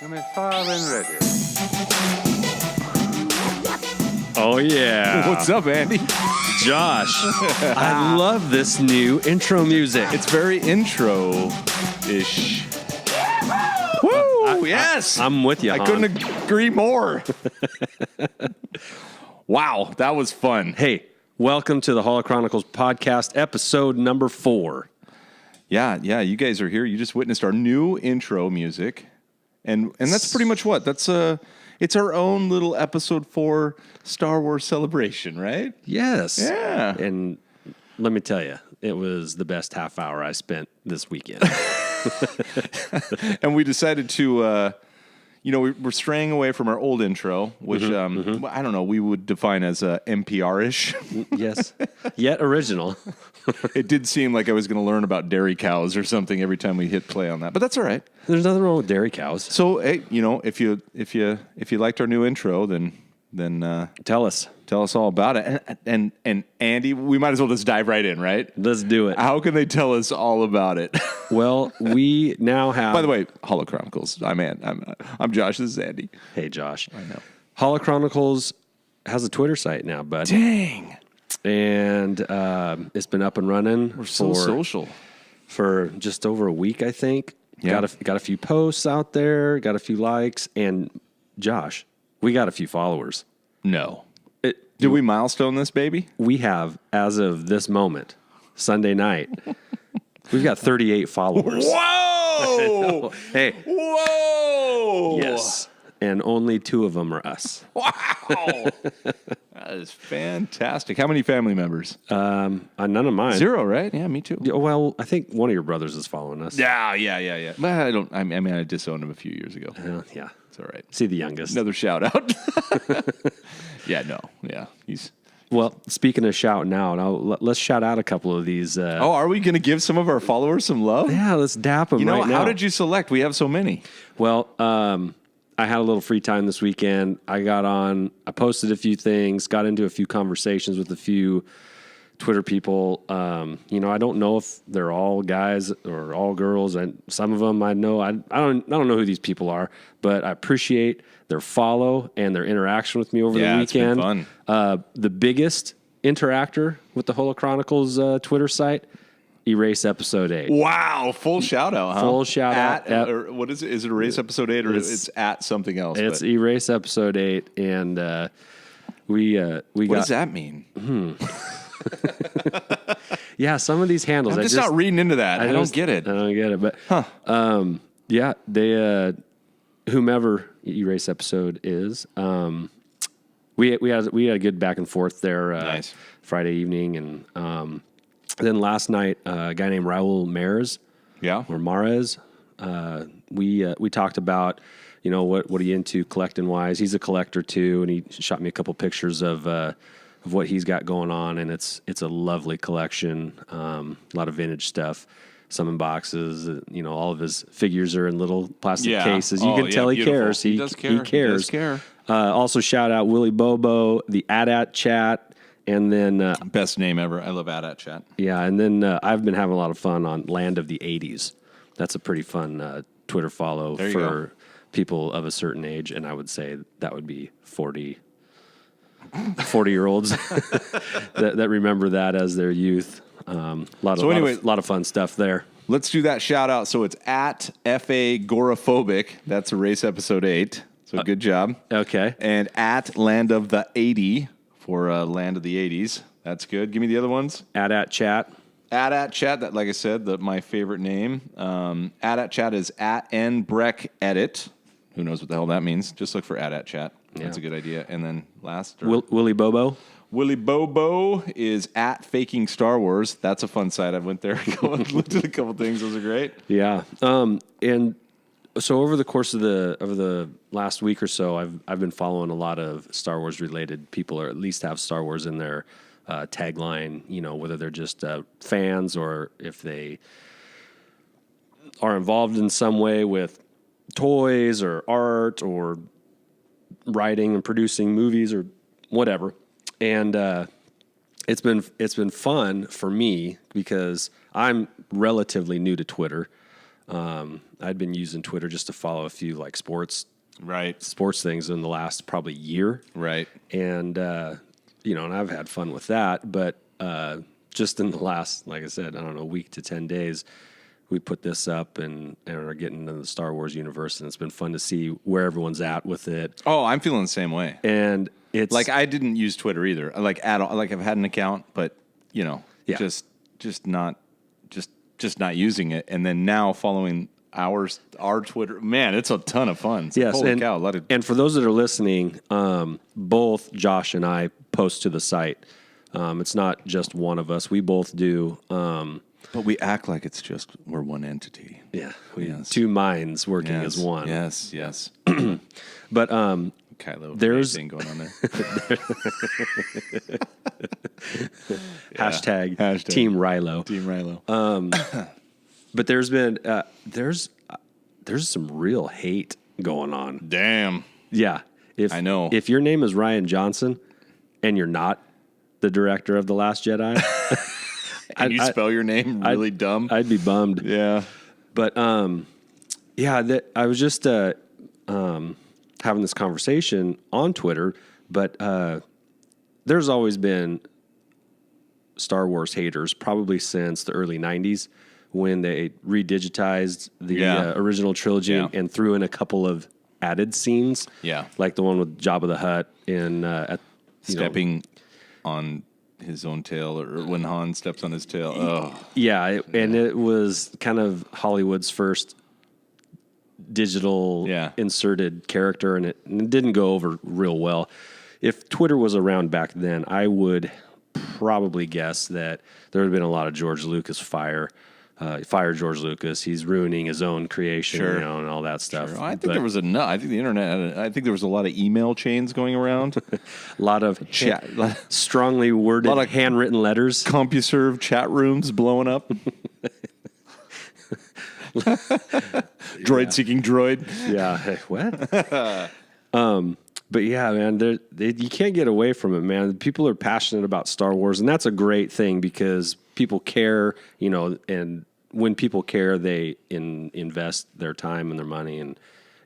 You may fire when ready. Oh, yeah. What's up, Andy? Josh, I love this new intro music. It's very intro-ish. Woo! Yes! I'm with you, I hon. couldn't agree more. Wow, that was fun. Hey, welcome to the Holochronicles Podcast, episode number 4. Yeah, you guys are here. You just witnessed our new intro music. And that's pretty much what? That's it's our own little episode 4 Star Wars celebration, right? Yes. Yeah. And let me tell you, it was the best half hour I spent this weekend. And we decided to, we're straying away from our old intro, which, I don't know, we would define as NPR-ish. Yes. Yet original. It did seem like I was going to learn about dairy cows or something every time we hit play on that, but that's all right. There's nothing wrong with dairy cows. So, hey, if you liked our new intro, then Tell us all about it. And Andy, we might as well just dive right in, right? Let's do it. How can they tell us all about it? Well, we now have... By the way, Holochronicles. I'm Josh. This is Andy. Hey, Josh. I know. Holochronicles has a Twitter site now, bud. Dang. And it's been up and running. We're so social. For just over a week, I think. Yeah. Got a few posts out there, got a few likes, and Josh, we got a few followers. No. Did we milestone this, baby? We have, as of this moment, Sunday night, we've got 38 followers. Whoa! Hey. Whoa! Yes. And only 2 of them are us. Wow! That is fantastic. How many family members? None of mine. 0, right? Yeah, me too. Yeah, well, I think one of your brothers is following us. Yeah. Well, I disowned him a few years ago. Yeah. It's all right. See the youngest. Another shout out. Well, speaking of shouting out, let's shout out a couple of these. Are we going to give some of our followers some love? Yeah, let's dap them right now. How did you select? We have so many. Well, I had a little free time this weekend. I posted a few things, got into a few conversations with a few Twitter people. I don't know if they're all guys or all girls, and some of them I know. I don't know who these people are, but I appreciate their follow and their interaction with me over the weekend. It's been fun. The biggest interactor with the Holochronicles Twitter site, Erase Episode 8. Wow, full shout out, huh? Full shout out. Or what is it? Is it Erase Episode 8 or it's at something else? It's Erase Episode 8, and we got... What does that mean? Yeah, some of these handles... I'm just not reading into that. I don't get it. I don't get it, but... Yeah, they... whomever Erase Episode is, we had a good back and forth there nice. Friday evening, and then last night, a guy named Raul Mares, or Mares, we talked about, what are you into collecting wise? He's a collector too, and he shot me a couple pictures of what he's got going on, and it's a lovely collection, a lot of vintage stuff. Some in boxes, all of his figures are in little plastic cases. You can tell he cares. He does care. He cares. He does care. Also, shout out Willie Bobo, the AT-AT chat, and then best name ever. I love AT-AT chat. Yeah, and then I've been having a lot of fun on Land of the 80s. That's a pretty fun Twitter follow for people of a certain age, and I would say that would be 40-year-olds that remember that as their youth. A lot of fun stuff there. Let's do that shout out. So it's at FA Agoraphobic. That's Erase Episode 8. So good job. Okay. And at Land of the 80 for Land of the 80s. That's good. Give me the other ones. AT-AT chat. AT-AT chat. That, like I said, my favorite name. AT-AT chat is at NBreck Edit. Who knows what the hell that means? Just look for AT-AT chat. Yeah. That's a good idea. And then last. Willie Bobo. Willie Bobo is at Faking Star Wars. That's a fun site. I went there, looked at a couple things. Those are great. Yeah. And so over the course of the last week or so, I've been following a lot of Star Wars related people, or at least have Star Wars in their tagline. Whether they're just fans or if they are involved in some way with toys or art or writing and producing movies or whatever. And it's been fun for me because I'm relatively new to Twitter. I'd been using Twitter just to follow a few like sports things in the last probably year. Right. And, and I've had fun with that. But just in the last, like I said, I don't know, week to 10 days, we put this up and are getting into the Star Wars universe. And it's been fun to see where everyone's at with it. Oh, I'm feeling the same way. And it's like, I didn't use Twitter either. Like at all. Like I've had an account, but just not using it. And then now following our Twitter, man, it's a ton of fun. So yes, holy cow, and for those that are listening, both Josh and I post to the site. It's not just one of us; we both do. But we act like it's just we're one entity. Yeah, two minds working as one. Yes. But Kylo, there's thing going on there. Hashtag Team Rilo. Team Rilo. But there's been there's some real hate going on. Damn. Yeah. I know. If your name is Rian Johnson and you're not the director of The Last Jedi, and you spell your name really dumb, I'd be bummed. Yeah. But I was just having this conversation on Twitter, but there's always been Star Wars haters, probably since the early 90s when they redigitized the original trilogy and threw in a couple of added scenes. Yeah. Like the one with Jabba the Hutt in stepping on his own tail, or when Han steps on his tail. Oh. Yeah, and it was kind of Hollywood's first digital inserted character, and it didn't go over real well. If Twitter was around back then, I would probably guess that there would have been a lot of George Lucas fire George Lucas. He's ruining his own creation, and all that stuff. Sure. I think there was I think the internet. I think there was a lot of email chains going around. A lot of strongly worded, lot of handwritten letters. CompuServe chat rooms blowing up. Droid seeking droid. Yeah. Hey, what? But yeah, man, you can't get away from it, man. People are passionate about Star Wars, and that's a great thing because people care, and when people care, they invest their time and their money, and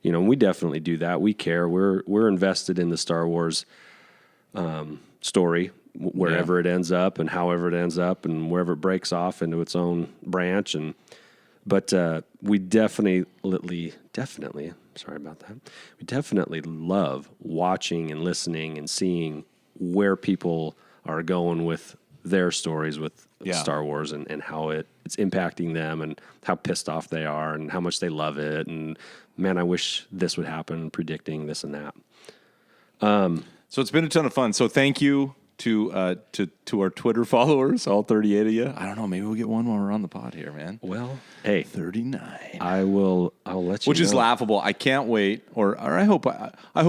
we definitely do that. We care. We're invested in the Star Wars story, wherever it ends up, and however it ends up, and wherever it breaks off into its own branch, But we definitely, sorry about that. We definitely love watching and listening and seeing where people are going with their stories with Star Wars and how it's impacting them and how pissed off they are and how much they love it. And man, I wish this would happen, predicting this and that. So it's been a ton of fun. So thank you to our Twitter followers, all 38 of you. I don't know, maybe we'll get one while we're on the pod here, man. Well, hey, 39. I'll let you Which is laughable. I can't wait, or I hope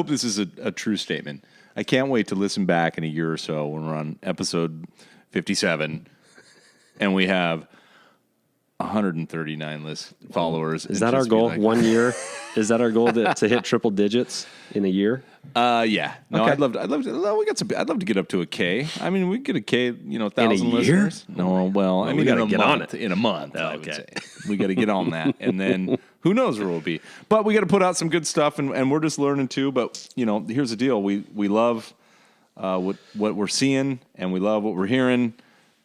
this is a true statement. I can't wait to listen back in a year or so when we're on episode 57 and we have 139 followers. Is that our goal? 1 year? Is that our goal to hit triple digits in a year? Yeah. No, okay. I'd love to get up to a K. I mean, we get a K, 1,000 listeners. No, well, I mean, we got to get on it in a month. Oh, I would say we got to get on that, and then who knows where we'll be. But we got to put out some good stuff, and we're just learning too. But here's the deal: we love what we're seeing, and we love what we're hearing.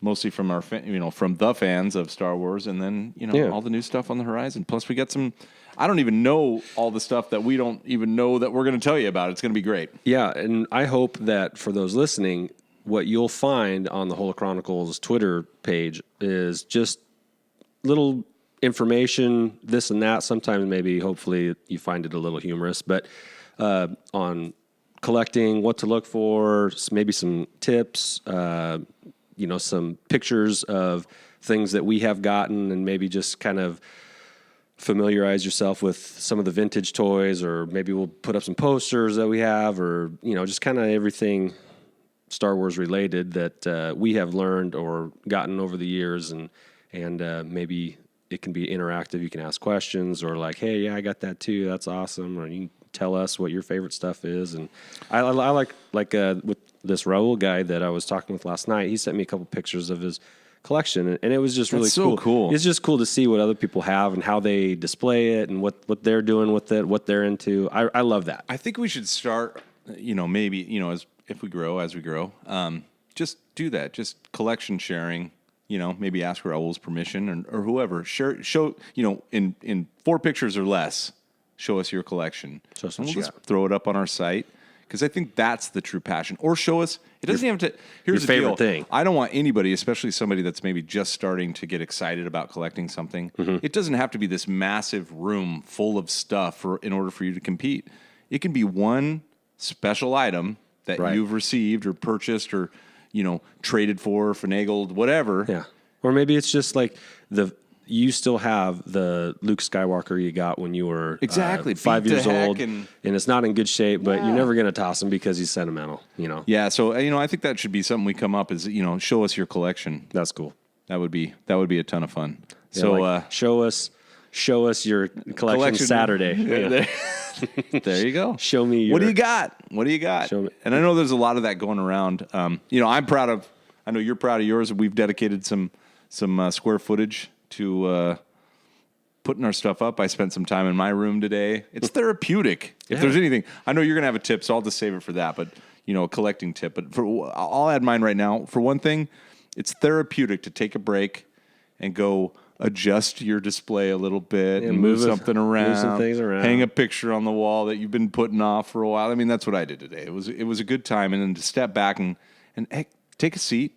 Mostly from our, from the fans of Star Wars, and then all the new stuff on the horizon. Plus, we got some. I don't even know all the stuff that we don't even know that we're going to tell you about. It's going to be great. Yeah, and I hope that for those listening, what you'll find on the Holochronicles Twitter page is just little information, this and that. Sometimes maybe, hopefully, you find it a little humorous, but on collecting, what to look for, maybe some tips. Some pictures of things that we have gotten, and maybe just kind of familiarize yourself with some of the vintage toys, or maybe we'll put up some posters that we have, or, just kind of everything Star Wars related that we have learned or gotten over the years. And maybe it can be interactive. You can ask questions, or like, hey, yeah, I got that too. That's awesome. Or you can tell us what your favorite stuff is. And I like with this Raul guy that I was talking with last night, he sent me a couple pictures of his collection, and it was just really so cool. It's just cool to see what other people have and how they display it and what they're doing with it, what they're into. I love that. I think we should start, maybe, as we grow, just do that. Just collection sharing, maybe ask Raul's permission or whoever. Show, in 4 pictures or less, show us your collection. Show us and what we'll you just throw it up on our site. Because I think that's the true passion. Or show us. It doesn't have to. Here's your favorite thing. I don't want anybody, especially somebody that's maybe just starting to get excited about collecting something. Mm-hmm. It doesn't have to be this massive room full of stuff in order for you to compete. It can be one special item that you've received or purchased or traded for, finagled, whatever. Yeah. Or maybe it's just like you still have the Luke Skywalker you got when you were 5 years old, and it's not in good shape, but you're never going to toss him because he's sentimental, Yeah, so I think that should be something we come up is show us your collection. That's cool. That would be a ton of fun. Yeah, so show us your collection Saturday. Yeah. There you go. Show me what do you got? What do you got? Show me. And I know there's a lot of that going around. I'm proud of. I know you're proud of yours. We've dedicated some square footage to putting our stuff up. I spent some time in my room today. It's therapeutic. If there's anything, I know you're going to have a tip, so I'll just save it for that. But a collecting tip. But I'll add mine right now. For one thing, it's therapeutic to take a break and go adjust your display a little bit and move something around, move some things around, hang a picture on the wall that you've been putting off for a while. I mean, that's what I did today. It was a good time, and then to step back and heck, take a seat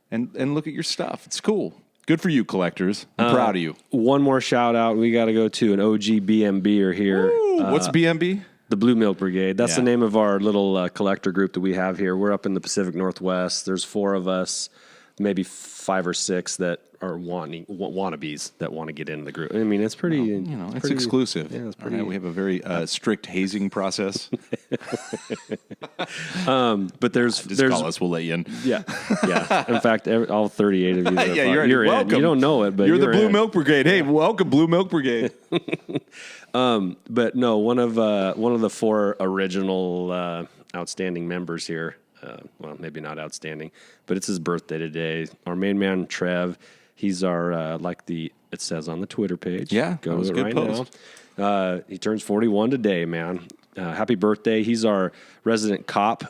and look at your stuff. It's cool. Good for you, collectors. I'm proud of you. One more shout out. We got to go to an OG BMBer here. What's BMB? The Blue Milk Brigade. That's the name of our little collector group that we have here. We're up in the Pacific Northwest. There's 4 of us, maybe 5 or 6 that are wannabes that want to get into the group. I mean, it's pretty. It's pretty exclusive. Yeah, it's pretty. Right, we have a very strict hazing process. But there's call us. We'll let you in. Yeah. In fact, all 38 of you. That you're welcome. You don't know it, but you're the Blue Milk Brigade. Hey, welcome, Blue Milk Brigade. But no, one of the 4 original outstanding members here. Well, maybe not outstanding, but it's his birthday today. Our main man, Trev, he's our, it says on the Twitter page. Yeah, go to it right post. Now. He turns 41 today, man. Happy birthday. He's our resident cop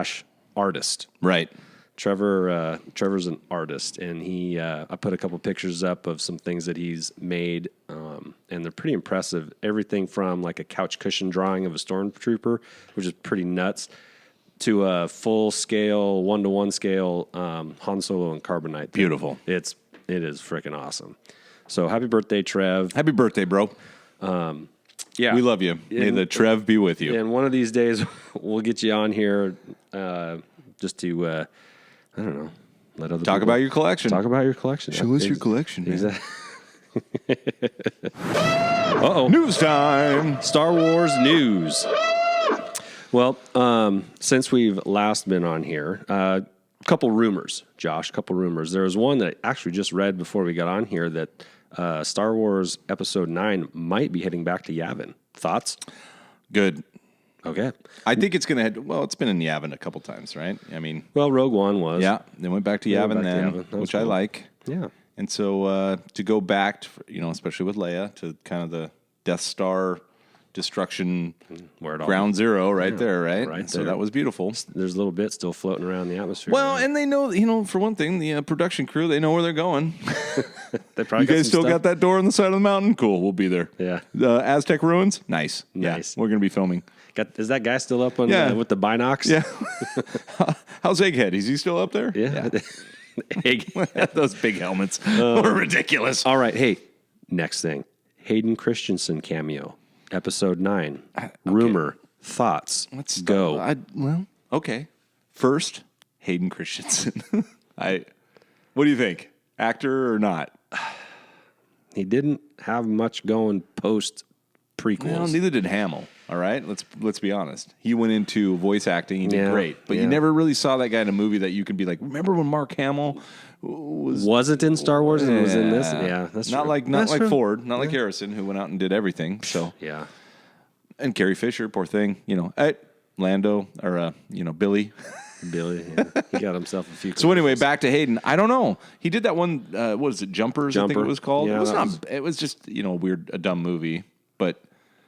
/ artist. Right. Trevor's an artist, and I put a couple pictures up of some things that he's made, and they're pretty impressive. Everything from like a couch cushion drawing of a stormtrooper, which is pretty nuts, to a full scale, 1-to-1 scale Han Solo and Carbonite. Beautiful. It is freaking awesome. So happy birthday, Trev. Happy birthday, bro. Yeah. We love you. May the Trev be with you. And one of these days we'll get you on here just to, I don't know, let other talk about your collection. Talk about your collection. Show us your collection. Exactly. Uh-oh. News time. Star Wars news. Well, since we've last been on here, a couple rumors, Josh, There was one that I actually just read before we got on here that Star Wars Episode 9 might be heading back to Yavin. Thoughts? Good. Okay. I think it's going to head, well, it's been in Yavin a couple times, right? I mean. Well, Rogue One was. Yeah. They went back to Yavin then, which cool. I like. Yeah. And so to go back, especially with Leia, to kind of the Death Star destruction ground zero there, right? Right there. So that was beautiful. There's a little bit still floating around the atmosphere. Well, and they know, for one thing, the production crew, they know where they're going. They probably you guys still got that door on the side of the mountain? Cool, we'll be there. Yeah. The Aztec ruins? Nice. Yeah, we're going to be filming. Is that guy still up on with the binocs? Yeah. How's Egghead? Is he still up there? Yeah. Egghead. Those big helmets were ridiculous. All right. Hey, next thing. Hayden Christensen cameo. Episode 9. Okay. Rumor. Thoughts. Let's go. Okay. First, Hayden Christensen. What do you think? Actor or not? He didn't have much going post prequels. Well, neither did Hamill. All right, let's be honest. He went into voice acting. He did great, but you never really saw that guy in a movie that you could be like, remember when Mark Hamill wasn't in Star Wars and was in this? Yeah, that's not true. Like Ford, not like Harrison, who went out and did everything. So yeah, and Carrie Fisher, poor thing. Lando or Billy. Billy, yeah. He got himself a few. So anyway, back to Hayden. I don't know. He did that one. What is it? Jumpers, I think it was called. Yeah, it was not. It was just a dumb movie. But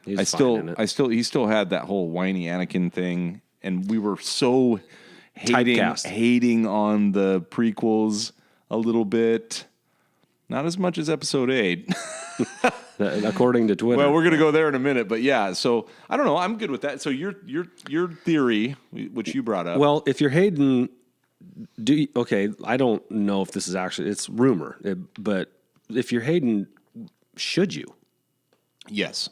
he still had that whole whiny Anakin thing, and we were so hating on the prequels a little bit. Not as much as Episode 8. According to Twitter. Well, we're going to go there in a minute, but yeah. So I don't know. I'm good with that. So your theory, which you brought up. Well, if you're Hayden, I don't know if this is actually, it's rumor, but if you're Hayden, should you? Yes.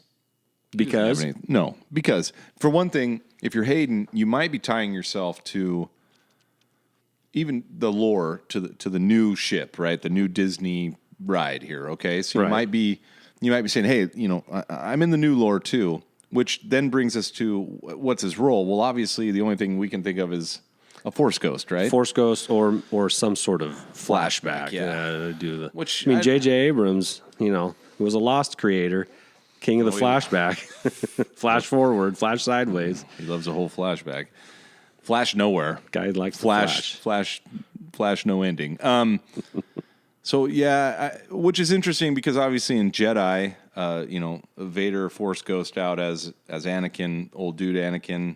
Because? No, because for one thing, if you're Hayden, you might be tying yourself to even the lore to the new ship, right? The new Disney ride here. Okay, so you might be saying, hey, I'm in the new lore too, which then brings us to what's his role? Well, obviously, the only thing we can think of is a Force Ghost, right? Force Ghost or some sort of flashback. J.J. Abrams, who was a Lost creator, king of the flashback, flash forward, flash sideways. He loves a whole flashback. Flash nowhere. Guy likes flash, no ending. So yeah, which is interesting because obviously in Jedi, Vader Force Ghost out as Anakin, old dude Anakin.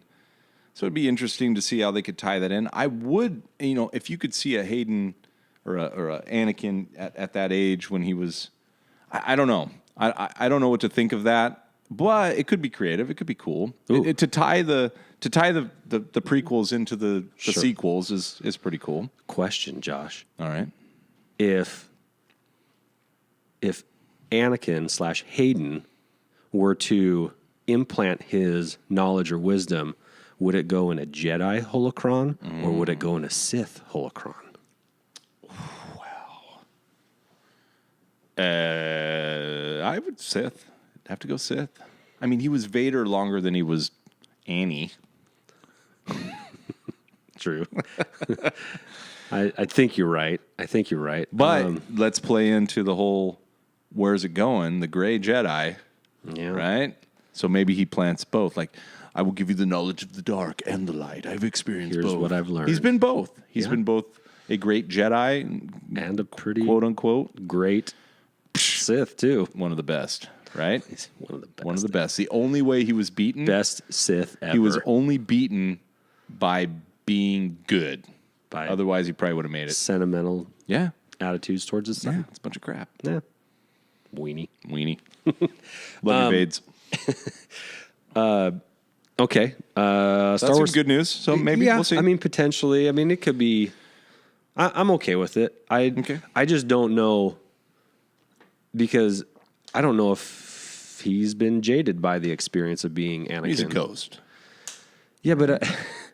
So it'd be interesting to see how they could tie that in. I would, if you could see a Hayden or a Anakin at that age when he was, I don't know. I don't know what to think of that, but it could be creative. It could be cool. To tie the prequels into the sequels is pretty cool. Question, Josh. All right. If Anakin / Hayden were to implant his knowledge or wisdom, would it go in a Jedi holocron or would it go in a Sith holocron? Wow. I would Sith. I'd have to go Sith. I mean, he was Vader longer than he was Annie. True. I think you're right. But let's play into the whole, where's it going? The gray Jedi. Yeah. Right? So maybe he plants both. Like, I will give you the knowledge of the dark and the light. I've experienced both. Here's what I've learned. He's been both. He's been both a great Jedi and a pretty, quote unquote, great Sith, too. One of the best, right? He's one of the best. One of the best. The only way he was beaten. Best Sith ever. He was only beaten by being good. Otherwise, he probably would have made it. Sentimental attitudes towards his son. Yeah, it's a bunch of crap. Yeah. Weenie. Love you, Vades. Okay. That's Star Wars. Some good news. So maybe we'll see. I mean, potentially. I mean, it could be. I'm okay with it. I just don't know because I don't know if he's been jaded by the experience of being Anakin. He's a ghost. Yeah, but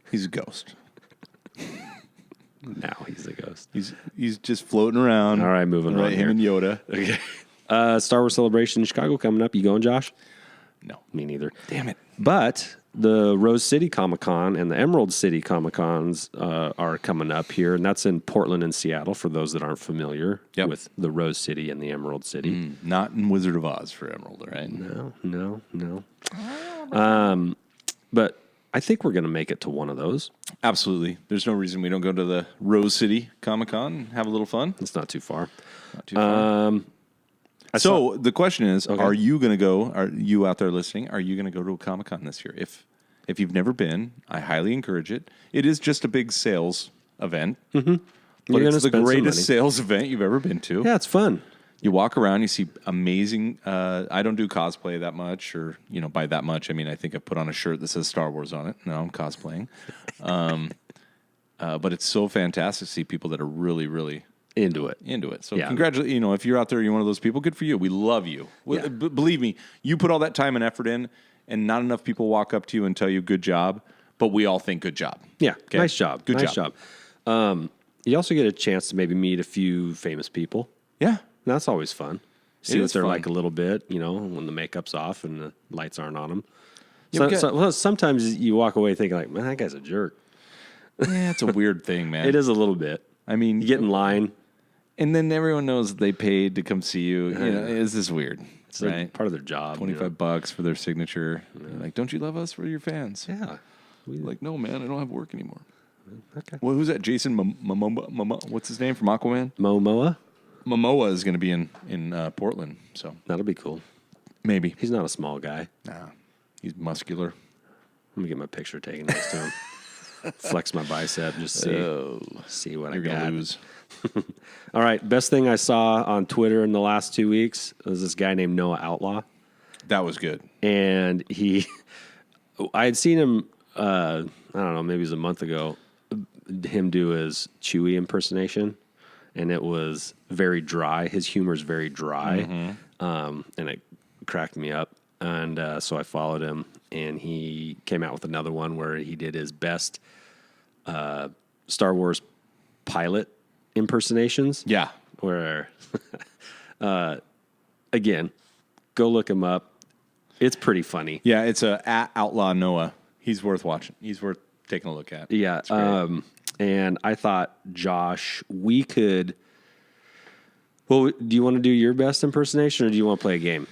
he's a ghost. Now he's a ghost. He's just floating around. All right, moving on. Him and Yoda. Okay. Star Wars Celebration in Chicago coming up. You going, Josh? No. Me neither. Damn it. But the Rose City Comic-Con and the Emerald City Comic-Cons are coming up here, and that's in Portland and Seattle for those that aren't familiar with the Rose City and the Emerald City. Not in Wizard of Oz for Emerald, right? No. But I think we're going to make it to one of those. Absolutely. There's no reason we don't go to the Rose City Comic-Con and have a little fun. It's not too far. So the question is, are you going to go, are you out there listening, are you going to go to a Comic-Con this year? If you've never been, I highly encourage it. It is just a big sales event. Mm-hmm. But it's the greatest sales event you've ever been to. Yeah, it's fun. You walk around, you see amazing. I don't do cosplay that much, or by that much, I mean I think I put on a shirt that says Star Wars on it. No, I'm cosplaying. But it's so fantastic to see people that are really, really into it. So congratulations. If you're out there, you're one of those people. Good for you. We love you. Yeah. Believe me, you put all that time and effort in, and not enough people walk up to you and tell you good job. But we all think good job. Yeah, okay? Nice job. Nice job. You also get a chance to maybe meet a few famous people. Yeah. That's always fun. See what they're like a little bit, when the makeup's off and the lights aren't on them. Sometimes you walk away thinking like, man, that guy's a jerk. Yeah, it's a weird thing, man. It is a little bit. I mean, you get in line. And then everyone knows that they paid to come see you. It's just weird. It's right? Part of their job. $25 for their signature. Yeah. Like, don't you love us? We're your fans. Yeah. Like, no, man, I don't have work anymore. Okay. Well, who's that? Jason Momoa? What's his name from Aquaman? Momoa? Momoa is going to be in Portland, so That'll be cool. maybe. He's not a small guy. Nah, he's muscular. Let me get my picture taken next to him. Flex my bicep, just see what You're I got. going to lose. All right, best thing I saw on Twitter in the last 2 weeks was this guy named Noah Outlaw. That was good. And I had seen him, I don't know, maybe it was a month ago, him do his Chewie impersonation, and it was very dry. His humor is very dry, and it cracked me up. And so I followed him, and he came out with another one where he did his best Star Wars pilot impersonations. Yeah. Where, again, go look him up. It's pretty funny. Yeah, it's at Outlaw Noah. He's worth watching. He's worth taking a look at. Yeah. And I thought, Josh, we could. Well, do you want to do your best impersonation, or do you want to play a game?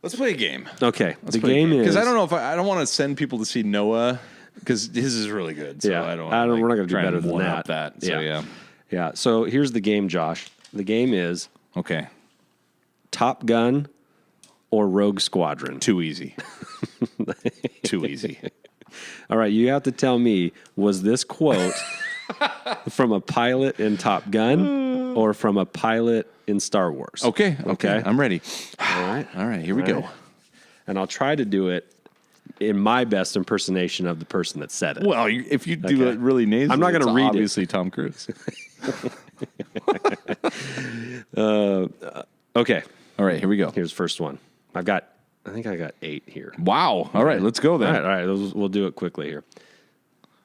Let's play a game. Okay. The game is because I don't know if I don't want to send people to see Noah because his is really good. So yeah. I don't. We're not going to do better than that. So yeah. Yeah. So here's the game, Josh. The game is okay. Top Gun or Rogue Squadron. Too easy. Too easy. All right. You have to tell me, was this quote from a pilot in Top Gun or from a pilot in Star Wars? Okay. I'm ready. All right. Here we go. And I'll try to do it in my best impersonation of the person that said it. Well, if you do it really nasally, I'm not going to read obviously Tom Cruise. Okay. All right, here we go. Here's the first one. I think I got 8 here. Wow. All right, let's go then. All right. We'll do it quickly here.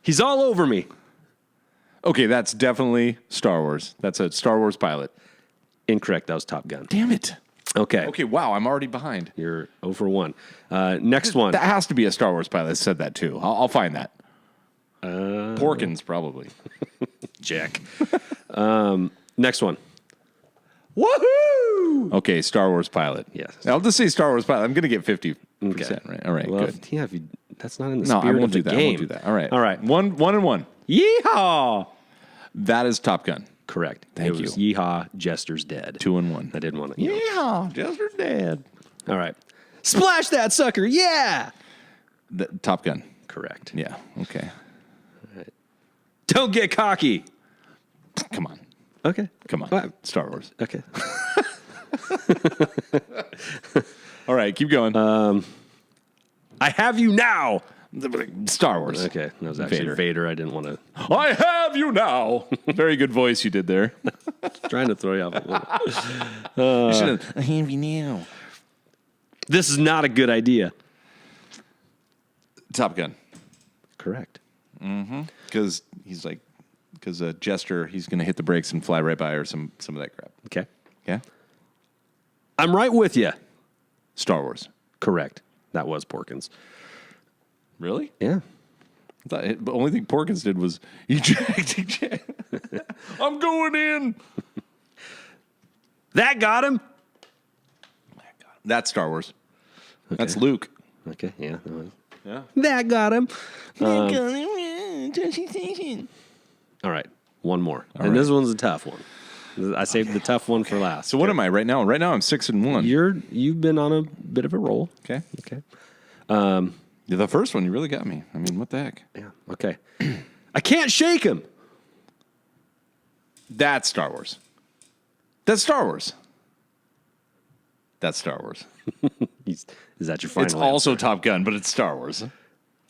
He's all over me. Okay, that's definitely Star Wars. That's a Star Wars pilot. Incorrect. That was Top Gun. Damn it. Okay. Okay, wow, I'm already behind. You're 0 for 1. Next one. That has to be a Star Wars pilot that said that too. I'll find that. Porkins, probably. Jack. Next one. Woohoo! Okay, Star Wars pilot. Yes. I'll just say Star Wars pilot. I'm going to get 50%, right? All right, Well, good. yeah, that's not in the No, I spirit won't of the do that. game. I won't do that. All right. All right. One and one. Yeehaw! That is Top Gun. Correct. Thank it was Yeehaw, Jester's dead. 2 and 1. I didn't want to. Yeehaw, Jester's dead. All right. Splash that sucker. Yeah. Top Gun. Correct. Yeah. Okay. Don't get cocky. Come on. Okay. Come on. Right. Star Wars. Okay. All right, keep going. I have you now. Star Wars. Okay. That was actually Vader. I didn't want to. I have you now. Very good voice you did there. Trying to throw you off a little. You should have. I have you now. This is not a good idea. Top Gun. Correct. Because Jester, he's going to hit the brakes and fly right by or some of that crap. Okay. Yeah. I'm right with you. Star Wars. Correct. That was Porkins. Really? Yeah. The only thing Porkins did was eject. I'm going in. That got him. That's Star Wars. Okay. That's Luke. Okay. Yeah. Yeah. That got him. All right. One more. And this one's a tough one. I saved the tough one for last. So what am I right now? Right now I'm 6 and 1. You've been on a bit of a roll. Okay. Okay. The first one, you really got me. I mean, what the heck? Yeah. Okay. I can't shake him. That's Star Wars. That's Star Wars. That's Star Wars. Is that your final It's answer? also Top Gun, but it's Star Wars.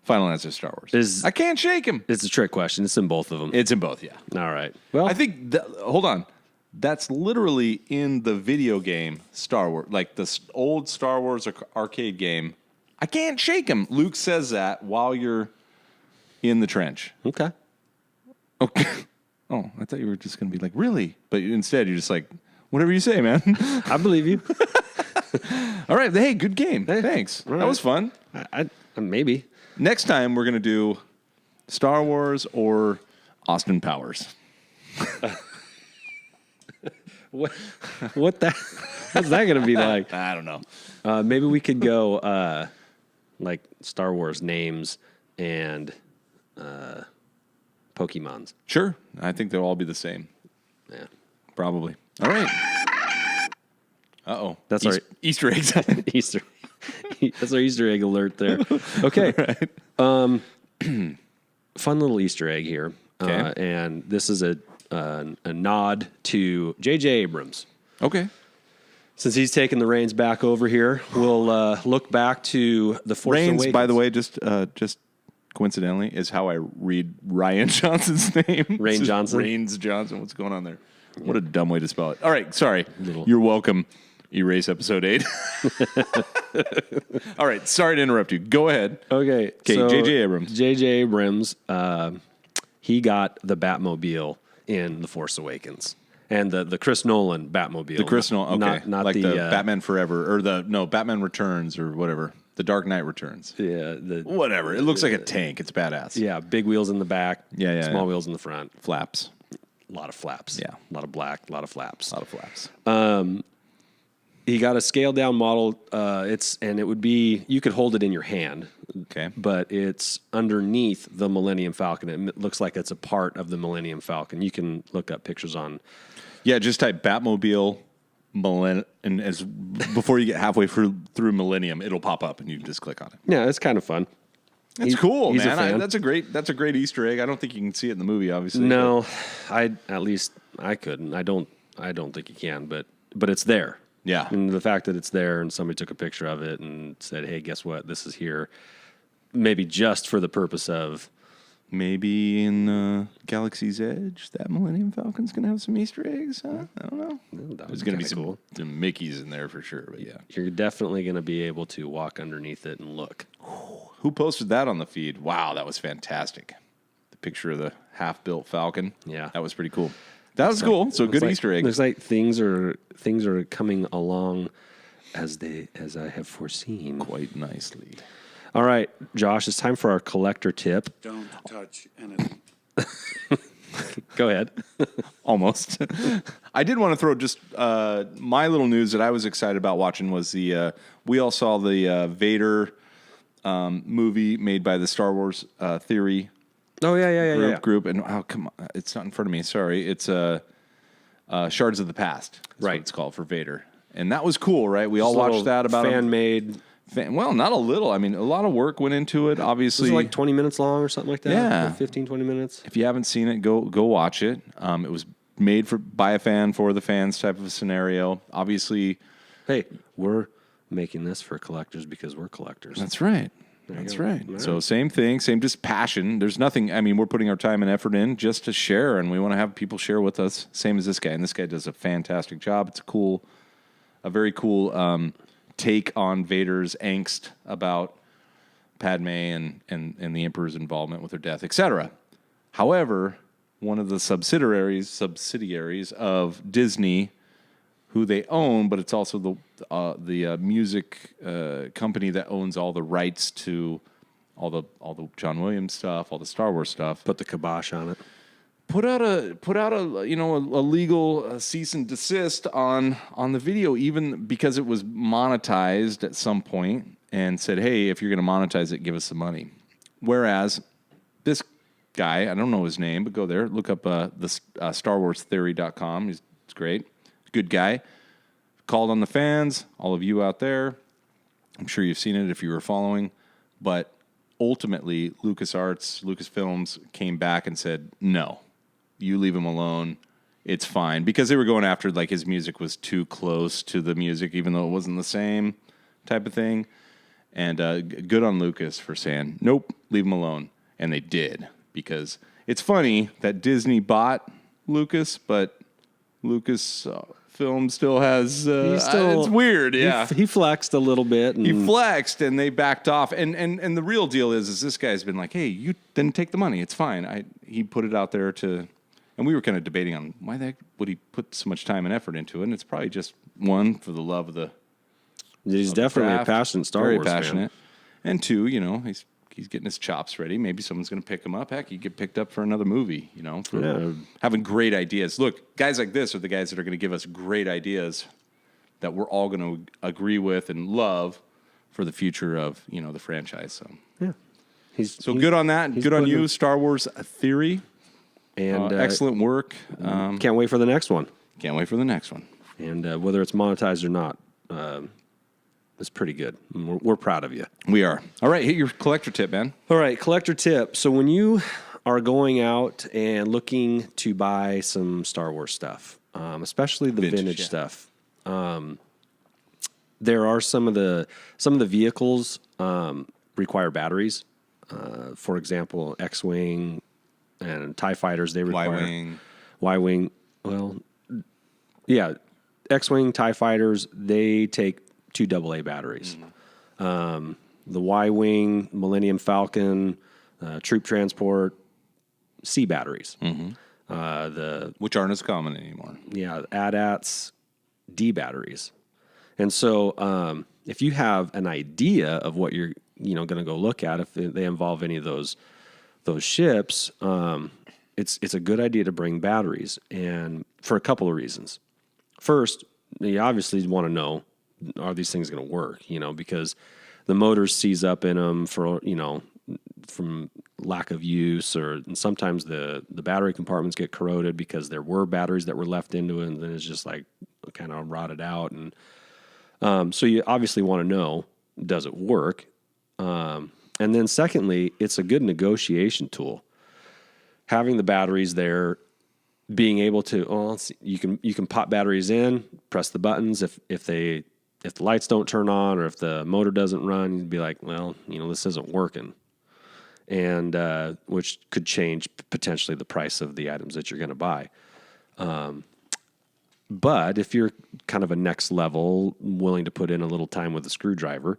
Final answer is Star Wars. I can't shake him. It's a trick question. It's in both of them. It's in both, yeah. All right. Well, I think, hold on. That's literally in the video game Star Wars, like the old Star Wars arcade game. I can't shake him. Luke says that while you're in the trench. Okay. Okay. Oh, I thought you were just going to be like, really? But instead, you're just like, whatever you say, man. I believe you. All right. Hey, good game. Hey, thanks. Right. That was fun. Maybe. Next time, we're going to do Star Wars or Austin Powers. What's that going to be like? I don't know. Maybe we could go like Star Wars names and Pokemons. Sure. I think they'll all be the same. Yeah. Probably. All right. Uh-oh. That's our Easter eggs. That's our Easter egg alert there. Okay. Right. Fun little Easter egg here. Okay. And this is a nod to J.J. Abrams. Okay. Since he's taken the reins back over here, we'll look back to The Force Awakens. Reins, by the way, just coincidentally, is how I read Ryan Johnson's name. Rain Johnson? Rains Johnson. What's going on there? What a dumb way to spell it. All right, sorry. You're welcome. Erase episode 8. All right, sorry to interrupt you. Go ahead. Okay, so J.J. Abrams. J.J. Abrams, he got the Batmobile in The Force Awakens. And the Chris Nolan Batmobile. The Chris Nolan, okay. Not like the the Batman Forever, or Batman Returns, or whatever. The Dark Knight Returns. Yeah. Whatever. It looks like a tank. It's badass. Yeah, big wheels in the back. Yeah. Small wheels in the front. Flaps. A lot of flaps. Yeah. A lot of black, a lot of flaps. A lot of flaps. He got a scaled down model. And it would be, you could hold it in your hand. Okay. But it's underneath the Millennium Falcon. It looks like it's a part of the Millennium Falcon. You can look up pictures on. Yeah, just type Batmobile and before you get halfway through Millennium, it'll pop up and you can just click on it. Yeah, it's kind of fun. It's cool, man. That's a great Easter egg. I don't think you can see it in the movie, obviously. No, I couldn't. I don't think you can, but it's there. Yeah. And the fact that it's there and somebody took a picture of it and said, "Hey, guess what? This is here." Maybe just for the purpose of. Maybe in Galaxy's Edge, that Millennium Falcon's going to have some Easter eggs, huh? I don't know. There's going to be some Mickeys in there for sure, but yeah. You're definitely going to be able to walk underneath it and look. Who posted that on the feed? Wow, that was fantastic. The picture of the half-built Falcon. Yeah. That was pretty cool. That was cool. So good Easter egg. Looks like things are coming along as I have foreseen. Quite nicely. All right, Josh, it's time for our collector tip. Don't touch anything. Go ahead. Almost. I did want to throw just my little news that I was excited about watching was we all saw the Vader movie made by the Star Wars Theory. Oh, yeah. Group. And come on, it's not in front of me. Sorry. It's Shards of the Past. Right. What it's called for Vader. And that was cool, right? We all watched that about fan-made. Well, not a little. I mean, a lot of work went into it, obviously. Was it like 20 minutes long or something like that? Yeah. 15, 20 minutes? If you haven't seen it, go watch it. It was made by a fan for the fans type of a scenario. Obviously. Hey, we're making this for collectors because we're collectors. That's right. That's right. So same thing, same just passion. There's nothing, I mean, we're putting our time and effort in just to share, and we want to have people share with us, same as this guy. And this guy does a fantastic job. It's a very cool take on Vader's angst about Padme and the Emperor's involvement with her death, etc. However, one of the subsidiaries of Disney, who they own, but it's also the music company that owns all the rights to all the John Williams stuff, all the Star Wars stuff. Put the kibosh on it. Put out a legal cease and desist on the video, even because it was monetized at some point, and said, hey, if you're going to monetize it, give us the money. Whereas this guy, I don't know his name, but go there, look up the StarWarsTheory.com. It's great. Good guy. Called on the fans, all of you out there. I'm sure you've seen it if you were following. But ultimately, Lucasfilms came back and said, no, you leave him alone. It's fine. Because they were going after, like, his music was too close to the music, even though it wasn't the same type of thing. And good on Lucas for saying, nope, leave him alone. And they did. Because it's funny that Disney bought Lucas, but Lucas film still has it's weird. Yeah, he flexed a little bit. He flexed, and they backed off. And the real deal is this guy's been like, hey, you didn't take the money. It's fine. He put it out there to, and we were kind of debating on why the heck would he put so much time and effort into it. And it's probably just one for the love of the. He's definitely a passionate Star Wars passionate, fan. And two, he's getting his chops ready. Maybe someone's going to pick him up. Heck, he get picked up for another movie, for having great ideas. Look, guys like this are the guys that are going to give us great ideas that we're all going to agree with and love for the future of, the franchise. So, yeah. Good on that. Good on you, Star Wars Theory. And excellent work. Can't wait for the next one. Can't wait for the next one. And whether it's monetized or not, it's pretty good. We're proud of you. We are. All right, hit your collector tip, man. All right, collector tip. So when you are going out and looking to buy some Star Wars stuff, especially the vintage stuff, there are some of the vehicles require batteries. For example, X-Wing and TIE fighters, they require Y-Wing. Well, yeah, X-Wing, TIE fighters, they take 2 AA batteries. The Y-Wing, Millennium Falcon, Troop Transport, C batteries. Which aren't as common anymore. Yeah, AT-ATs, D batteries. And so if you have an idea of what you're going to go look at, if they involve any of those ships, it's a good idea to bring batteries, and for a couple of reasons. First, you obviously want to know, are these things going to work? Because the motors seize up in them from lack of use, and sometimes the battery compartments get corroded because there were batteries that were left into it, and then it's just like kind of rotted out. And so you obviously want to know, does it work? And then secondly, it's a good negotiation tool. Having the batteries there, being able to, you can pop batteries in, press the buttons. If the lights don't turn on or if the motor doesn't run, you'd be like, well, this isn't working. And which could change potentially the price of the items that you're going to buy. But if you're kind of a next level, willing to put in a little time with a screwdriver,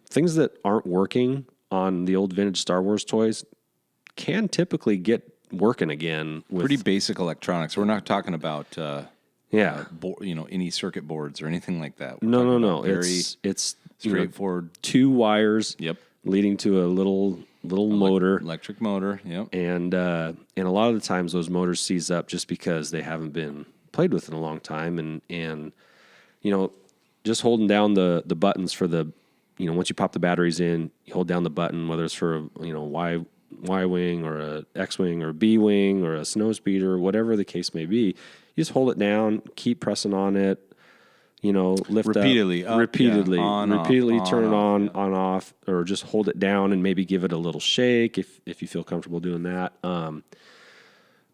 things that aren't working on the old vintage Star Wars toys can typically get working again with pretty basic electronics. We're not talking about any circuit boards or anything like that. No. It's straightforward. 2 wires. Yep. Leading to a little motor, electric motor. Yep. And a lot of the times those motors seize up just because they haven't been played with in a long time, and just holding down the buttons for the once you pop the batteries in, you hold down the button, whether it's for Y-Wing or a X-Wing or a B-Wing or a Snowspeeder, whatever the case may be, you just hold it down, keep pressing on it, lift repeatedly, up, repeatedly, turn it on, off, or just hold it down and maybe give it a little shake if you feel comfortable doing that.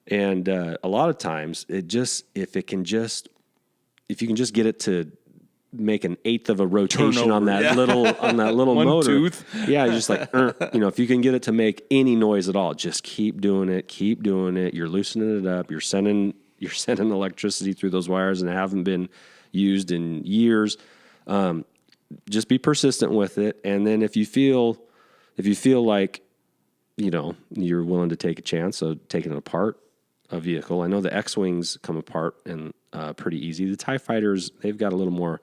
And a lot of times if you can just get it to make an eighth of a rotation on that little motor, tooth. Yeah, just like if you can get it to make any noise at all, just keep doing it. You're loosening it up. You're sending electricity through those wires, and it haven't been used in years. Just be persistent with it, and then if you feel like you're willing to take a chance of taking it apart, a vehicle. I know the X-Wings come apart and pretty easy. The TIE fighters, they've got some more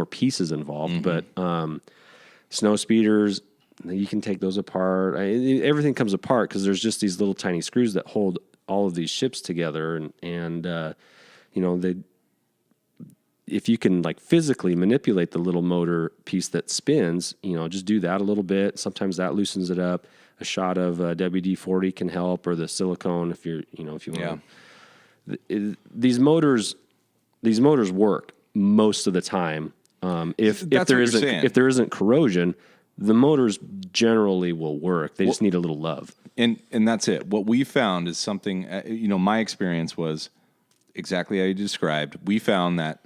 pieces involved, but snow speeders, you can take those apart. Everything comes apart because there's just these little tiny screws that hold all of these ships together, and if you can like physically manipulate the little motor piece that spins, just do that a little bit. Sometimes that loosens it up. A shot of WD-40 can help, or the silicone if you want. Yeah. These motors work most of the time. If there isn't corrosion, the motors generally will work. They just need a little love. And that's it. What we found is something. My experience was exactly how you described. We found that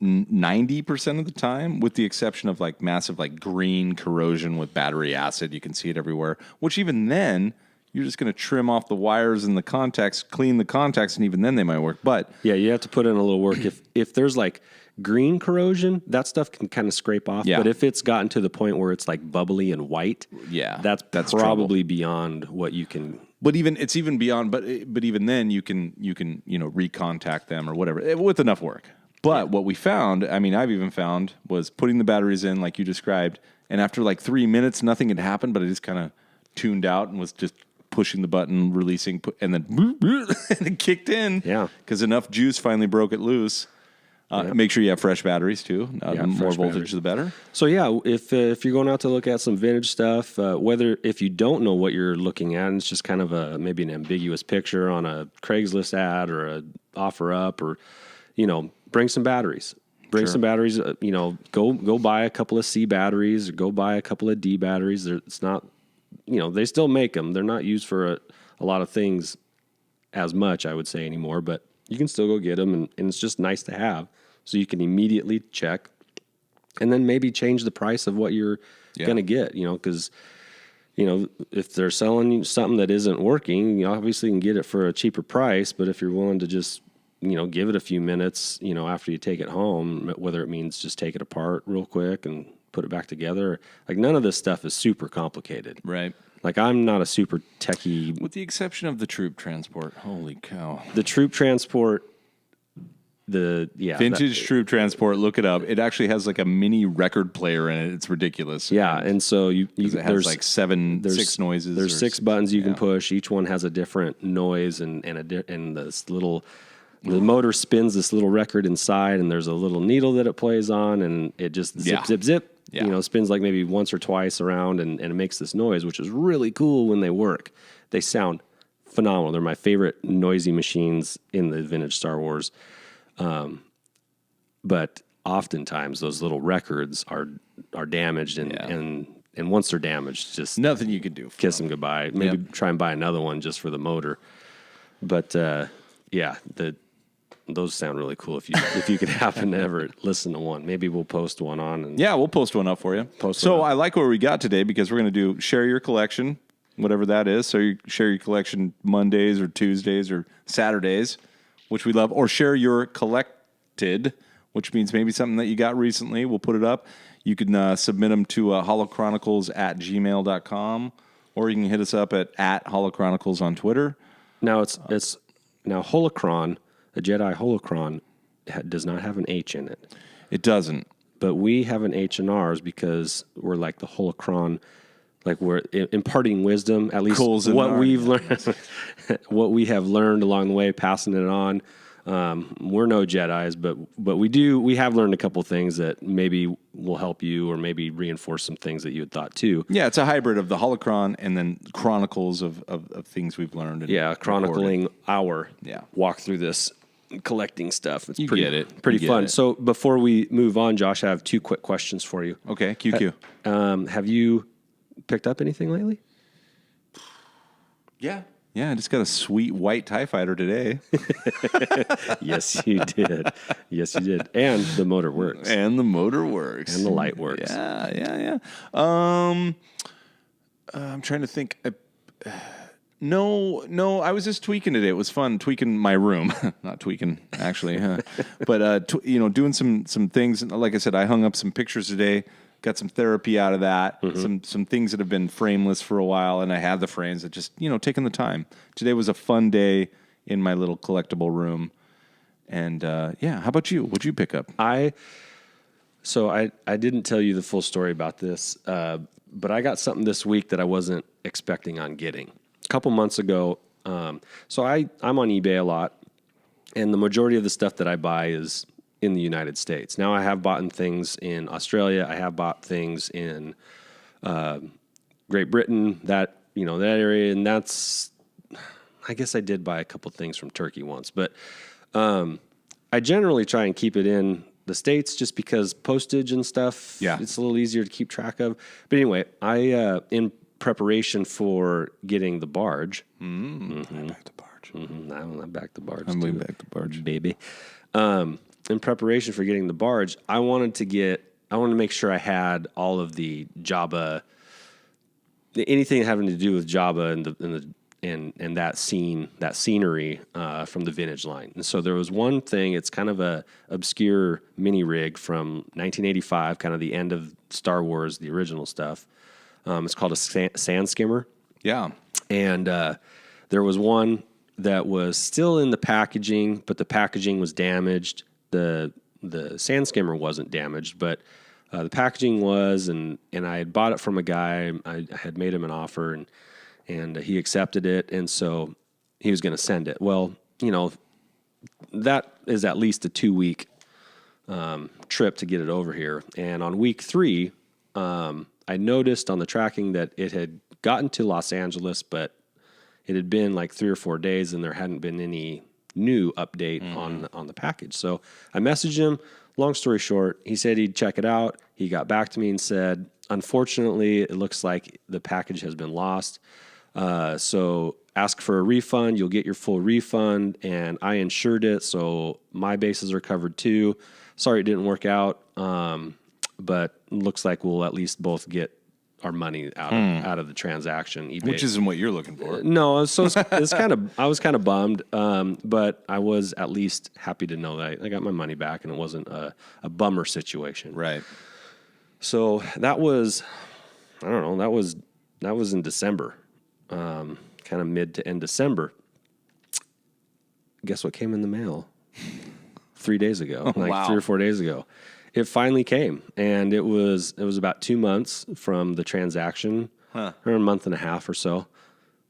90% of the time, with the exception of like massive like green corrosion with battery acid, you can see it everywhere, which even then you're just going to trim off the wires and the contacts, clean the contacts, and even then they might work. But yeah, you have to put in a little work. If there's like green corrosion, that stuff can kind of scrape off. Yeah. But if it's gotten to the point where it's like bubbly and white, that's probably beyond what you can. But it's even beyond. But even then you can recontact them or whatever with enough work. But what we found, I've even found, was putting the batteries in like you described, and after like 3 minutes, nothing had happened, but it just kind of tuned out and was just pushing the button, releasing, and then and it kicked in. Yeah. Because enough juice finally broke it loose. Make sure you have fresh batteries too. The more voltage, batteries. the better. So yeah, if you're going out to look at some vintage stuff, if you don't know what you're looking at, and it's just kind of maybe an ambiguous picture on a Craigslist ad or a offer up, or bring some batteries. Bring some batteries. Go buy a couple of C batteries, or go buy a couple of D batteries. It's not, they still make them. They're not used for a lot of things as much, I would say, anymore, but you can still go get them, and it's just nice to have. So you can immediately check, and then maybe change the price of what you're going to get, because, if they're selling you something that isn't working, you obviously can get it for a cheaper price. But if you're willing to just, give it a few minutes, after you take it home, whether it means just take it apart real quick and put it back together, like none of this stuff is super complicated. Right. Like I'm not a super techie. With the exception of the troop transport. Holy cow. The troop transport. Vintage troop transport, look it up. It actually has like a mini record player in it. It's ridiculous. Yeah, and so it has like six noises. There's 6 buttons you can push. Each one has a different noise, and this little the motor spins this little record inside, and there's a little needle that it plays on, and it just zip zip zip. Yeah. Spins like maybe once or twice around, and it makes this noise, which is really cool when they work. They sound phenomenal. They're my favorite noisy machines in the vintage Star Wars. But oftentimes those little records are damaged, and once they're damaged, just nothing you can do. Kiss them goodbye. Maybe try and buy another one just for the motor. But those sound really cool. If you could happen to ever listen to one, maybe we'll post one on. We'll post one up for you. I like where we got today, because we're going to do share your collection, whatever that is. So you share your collection Mondays or Tuesdays or Saturdays, which we love, or share your collected, which means maybe something that you got recently. We'll put it up. You can submit them to holochronicles@gmail.com, or you can hit us up at holochronicles on Twitter. Now it's Holocron, a Jedi Holocron, does not have an H in it. It doesn't. But we have an H in ours because we're like the Holocron. Like we're imparting wisdom, at least what we've learned, what we have learned along the way, passing it on. We're no Jedis, but we have learned a couple things that maybe will help you, or maybe reinforce some things that you had thought too. Yeah, it's a hybrid of the Holocron and then chronicles of things we've learned. And chronicling our walk through this collecting stuff. It's pretty fun. It. So before we move on, Josh, I have 2 quick questions for you. Okay, QQ. Have you picked up anything lately? Yeah, I just got a sweet white TIE fighter today. Yes, you did. And the motor works. And the light works. Yeah. I'm trying to think. No, I was just tweaking today. It was fun tweaking my room. Not tweaking, actually. But, doing some things. Like I said, I hung up some pictures today. Got some therapy out of that, some things that have been frameless for a while, and I had the frames that just, taking the time. Today was a fun day in my little collectible room. And, how about you? What'd you pick up? I didn't tell you the full story about this, but I got something this week that I wasn't expecting on getting. A couple months ago, I'm on eBay a lot, and the majority of the stuff that I buy is in the United States. Now I have bought things in Australia. I have bought things in Great Britain, that area. And I guess I did buy a couple things from Turkey once, but I generally try and keep it in the States just because postage and stuff, it's a little easier to keep track of. But anyway, I, in preparation for getting the barge. I'm back to barge. I'm back to barge. I'm way back to barge. Baby. In preparation for getting the barge, I wanted to make sure I had all of the Jabba, anything having to do with Jabba and that scenery from the vintage line. And so there was one thing. It's kind of a obscure mini rig from 1985, kind of the end of Star Wars, the original stuff. It's called a sand skimmer. Yeah, and there was one that was still in the packaging, but the packaging was damaged. The sand skimmer wasn't damaged, but the packaging was, and I had bought it from a guy. I had made him an offer, and he accepted it, and so he was going to send it. Well, that is at least a 2-week trip to get it over here. And on week 3, I noticed on the tracking that it had gotten to Los Angeles, but it had been like 3 or 4 days and there hadn't been any new update on the package. So I messaged him. Long story short, he said he'd check it out. He got back to me and said, unfortunately, it looks like the package has been lost. So ask for a refund. You'll get your full refund. And I insured it, so my bases are covered too. Sorry it didn't work out, but looks like we'll at least both get our money out of the transaction. eBay. Which isn't what you're looking for. No, so I was kind of bummed, but I was at least happy to know that I got my money back and it wasn't a bummer situation. Right. So that was, I don't know, that was in December, kind of mid to end December. Guess what came in the mail 3 days ago, Wow. 3 or 4 days ago. It finally came, and it was about 2 months from the transaction, or a month and a half or so.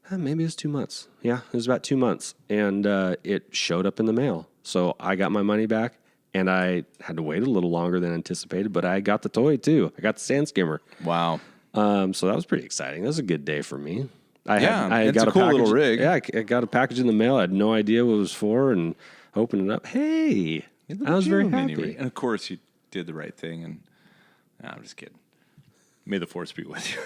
Maybe it was 2 months. Yeah, it was about 2 months, and it showed up in the mail. So I got my money back, and I had to wait a little longer than anticipated, but I got the toy too. I got the sand skimmer. Wow. So that was pretty exciting. That was a good day for me. I it's got a cool package, little rig. Yeah, I got a package in the mail. I had no idea what it was for, and opened it up. Hey, I was very happy. And of course, you did the right thing. And I'm just kidding. May the force be with you.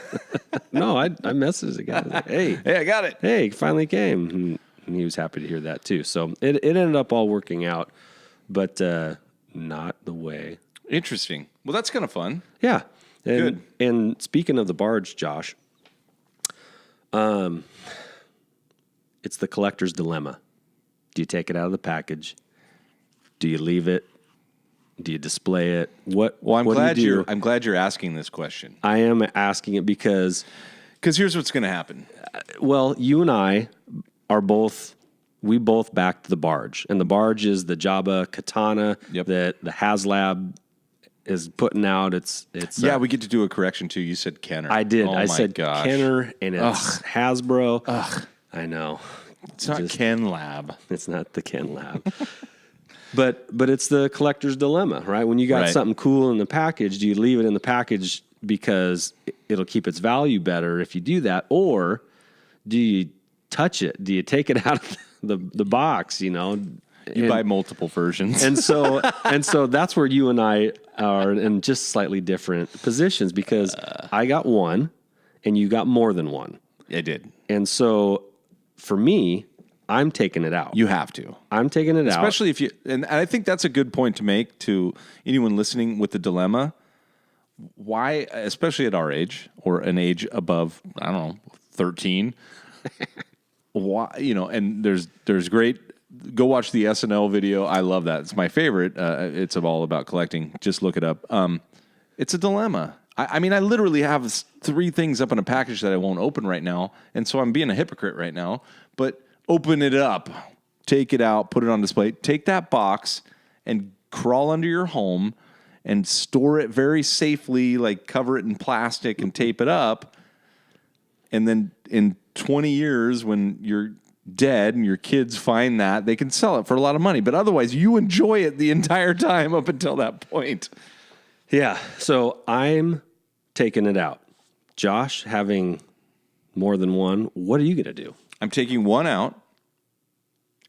No, I messaged the guy. I was like, hey, I got it. Hey, it finally came. And he was happy to hear that too. So it ended up all working out, but not the way. Interesting. Well, that's kind of fun. Yeah. And, Good. And speaking of the barge, Josh, it's the collector's dilemma. Do you take it out of the package? Do you leave it? Do you display it? What? Well, I'm do? glad you're asking this question. I am asking it because here's what's going to happen. Well, you and I we both backed the barge, and the barge is the Jabba katana that the HasLab is putting out. It's we get to do a correction too. You said Kenner. I did. Oh, I said gosh. Kenner, and it's Hasbro. Ugh. I know. It's not Ken Lab. It's not the Ken Lab. But it's the collector's dilemma, right? When you got something cool in the package, do you leave it in the package because it'll keep its value better if you do that, or do you touch it? Do you take it out of the box? You buy multiple versions, and so that's where you and I are in just slightly different positions because I got one, and you got more than one. I did, and so for me, I'm taking it out. You have to. I'm taking it out. Especially if you, and I think that's a good point to make to anyone listening with the dilemma. Why, especially at our age or an age above, I don't know, 13, why, and there's great, go watch the SNL video. I love that. It's my favorite. It's all about collecting. Just look it up. It's a dilemma. I mean, I literally have 3 things up in a package that I won't open right now. And so I'm being a hypocrite right now, but open it up, take it out, put it on display, take that box and crawl under your home and store it very safely, like cover it in plastic and tape it up. And then in 20 years, when you're dead and your kids find that, they can sell it for a lot of money. But otherwise, you enjoy it the entire time up until that point. Yeah. So I'm taking it out. Josh, having more than one, what are you going to do? I'm taking one out,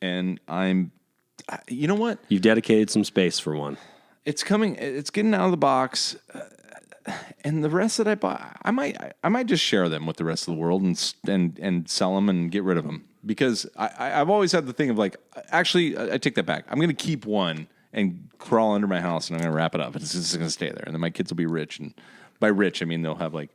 and you know what? You've dedicated some space for one. It's coming. It's getting out of the box, and the rest that I buy, I might just share them with the rest of the world and sell them and get rid of them because I've always had the thing of like, actually, I take that back. I'm going to keep one and crawl under my house, and I'm going to wrap it up. It's just going to stay there, and then my kids will be rich, and by rich I mean they'll have like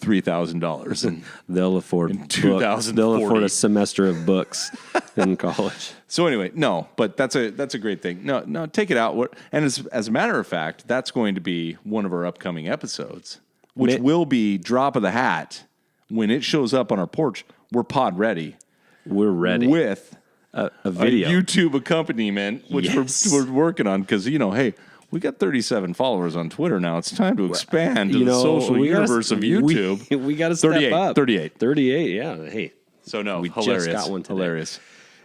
$3,000 and they'll afford they'll afford a semester of books in college. So anyway, no, but that's a great thing. No, take it out. And as a matter of fact, that's going to be one of our upcoming episodes, which will be drop of the hat when it shows up on our porch. We're pod ready. We're ready with a video, a YouTube accompaniment, which we're working on because hey. We got 37 followers on Twitter now. It's time to expand to the social universe of YouTube. We got to step up. 38. 38, yeah. Hey. So no, we hilarious. just got one today. Hilarious.